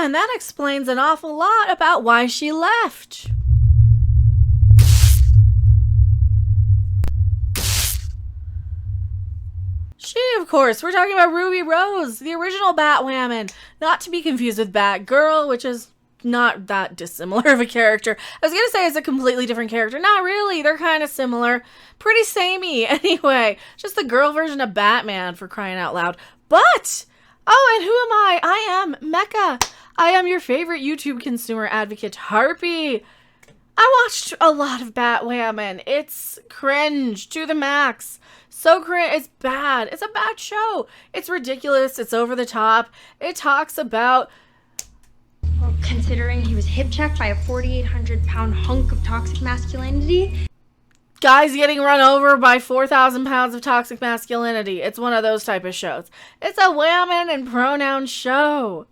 And that explains an awful lot about why she left. She, of course, we're talking about Ruby Rose, the original Batwoman, not to be confused with Batgirl, which is not that dissimilar of a character. I was going to say it's a completely different character. Not really. They're kind of similar. Pretty samey, anyway. Just the girl version of Batman, for crying out loud. But, oh, and who am I? I am Mecha. I am your favorite YouTube consumer advocate, Harpy. I watched a lot of Batwoman. It's cringe to the max. So cringe. It's bad. It's a bad show. It's ridiculous. It's over the top. It talks about... Well, considering he was hip-checked by a 4,800-pound hunk of toxic masculinity. Guys getting run over by 4,000 pounds of toxic masculinity. It's one of those type of shows. It's a women and pronoun show.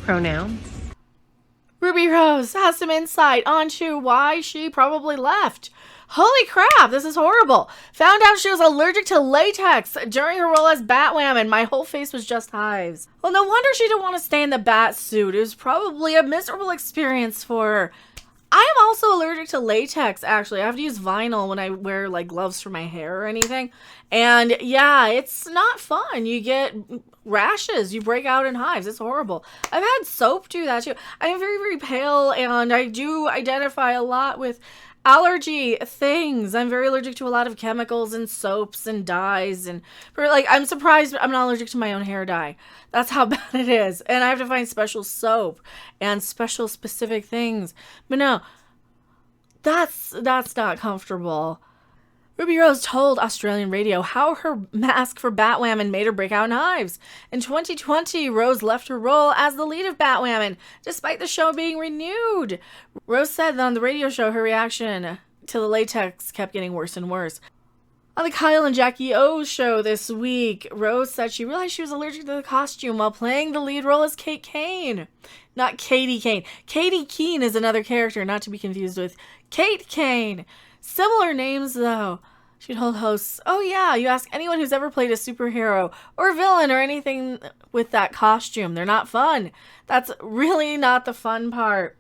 Pronouns? Ruby Rose has some insight onto why she probably left. Holy crap, this is horrible. Found out she was allergic to latex during her role as Batwoman. My whole face was just hives. Well, no wonder she didn't want to stay in the Batsuit. It was probably a miserable experience for her. I am also allergic to latex, actually. I have to use vinyl when I wear, like, gloves for my hair or anything. And, yeah, it's not fun. You get rashes. You break out in hives. It's horrible. I've had soap do that, too. I am very, very pale, and I do identify a lot with allergy things. I'm very allergic to a lot of chemicals and soaps and dyes, and like, I'm surprised I'm not allergic to my own hair dye. That's how bad it is. And I have to find special soap and special specific things. But no, that's not comfortable. Ruby Rose told Australian radio how her mask for Batwoman made her break out in hives. In 2020, Rose left her role as the lead of Batwoman, despite the show being renewed. Rose said that on the radio show, her reaction to the latex kept getting worse and worse. On the Kyle and Jackie O show this week, Rose said she realized she was allergic to the costume while playing the lead role as Kate Kane. Not Katie Kane. Katie Keene is another character, not to be confused with Kate Kane. Similar names, though. She told hosts, oh yeah, you ask anyone who's ever played a superhero or villain or anything with that costume. They're not fun. That's really not the fun part.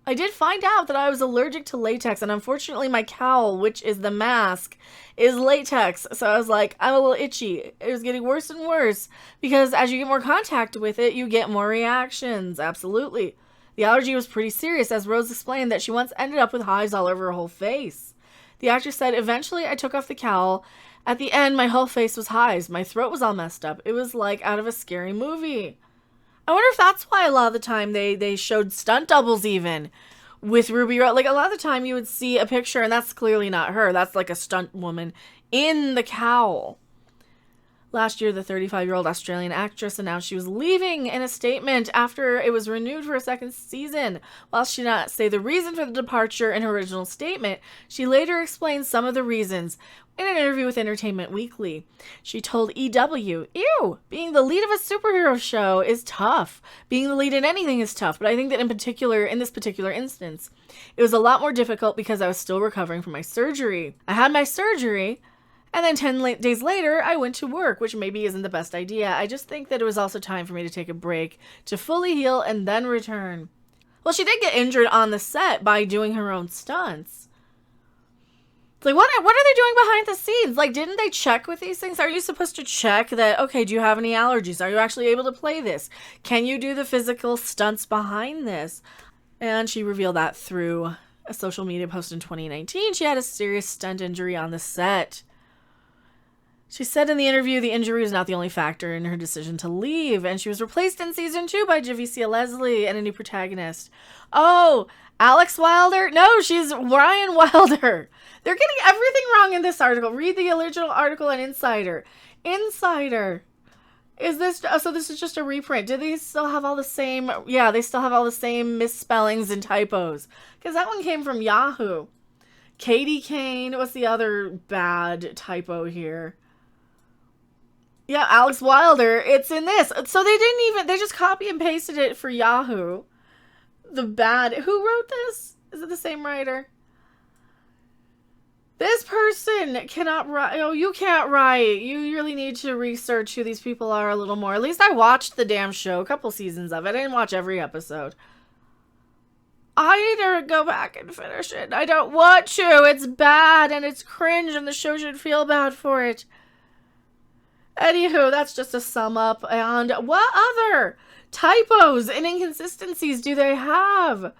I did find out that I was allergic to latex, and unfortunately my cowl, which is the mask, is latex. So I was like, I'm a little itchy. It was getting worse and worse because as you get more contact with it, you get more reactions. Absolutely. The allergy was pretty serious, as Rose explained that she once ended up with hives all over her whole face. The actress said, eventually I took off the cowl. At the end, my whole face was hives. My throat was all messed up. It was like out of a scary movie. I wonder if that's why a lot of the time they showed stunt doubles even with Ruby Rose. Like, a lot of the time you would see a picture, and that's clearly not her. That's like a stunt woman in the cowl. Last year, the 35-year-old Australian actress announced she was leaving in a statement after it was renewed for a second season. While she did not say the reason for the departure in her original statement, she later explained some of the reasons in an interview with Entertainment Weekly. She told EW, ew, being the lead of a superhero show is tough. Being the lead in anything is tough, but I think that in this particular instance, it was a lot more difficult because I was still recovering from my surgery. I had my surgery, and then 10 days later, I went to work, which maybe isn't the best idea. I just think that it was also time for me to take a break, to fully heal, and then return. Well, she did get injured on the set by doing her own stunts. It's like, what are they doing behind the scenes? Like, didn't they check with these things? Are you supposed to check that, okay, do you have any allergies? Are you actually able to play this? Can you do the physical stunts behind this? And she revealed that through a social media post in 2019. She had a serious stunt injury on the set. She said in the interview the injury was not the only factor in her decision to leave, and she was replaced in season 2 by Javicia Leslie and a new protagonist. Oh, Alex Wilder? No, she's Ryan Wilder. They're getting everything wrong in this article. Read the original article on Insider. Insider. Is this, so this is just a reprint. Do they still have all the same, yeah, they still have all the same misspellings and typos. Because that one came from Yahoo. Katie Kane, what's the other bad typo here? Yeah, Alex Wilder, it's in this. So they just copy and pasted it for Yahoo. Who wrote this? Is it the same writer? This person cannot write. Oh, you can't write. You really need to research who these people are a little more. At least I watched the damn show, a couple seasons of it. I didn't watch every episode. I need to go back and finish it. I don't want to. It's bad and it's cringe and the show should feel bad for it. Anywho, that's just a sum up. And what other typos and inconsistencies do they have?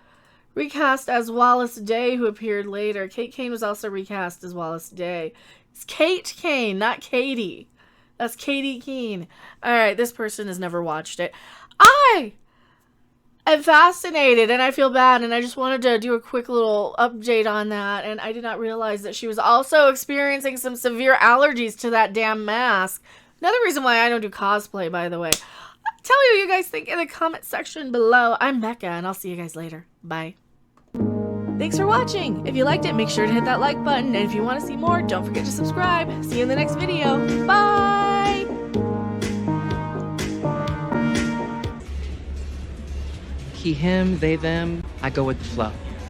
Recast as Wallace Day, who appeared later. Kate Kane was also recast as Wallace Day. It's Kate Kane, not Katie. That's Katie Keene. Alright, this person has never watched it. I am fascinated and I feel bad, and I just wanted to do a quick little update on that, and I did not realize that she was also experiencing some severe allergies to that damn mask. Another reason why I don't do cosplay, by the way. Tell me what you guys think in the comment section below. I'm Mecha, and I'll see you guys later. Bye. Thanks for watching. If you liked it, make sure to hit that like button. And if you want to see more, don't forget to subscribe. See you in the next video. Bye! He, him, they, them. I go with the flow.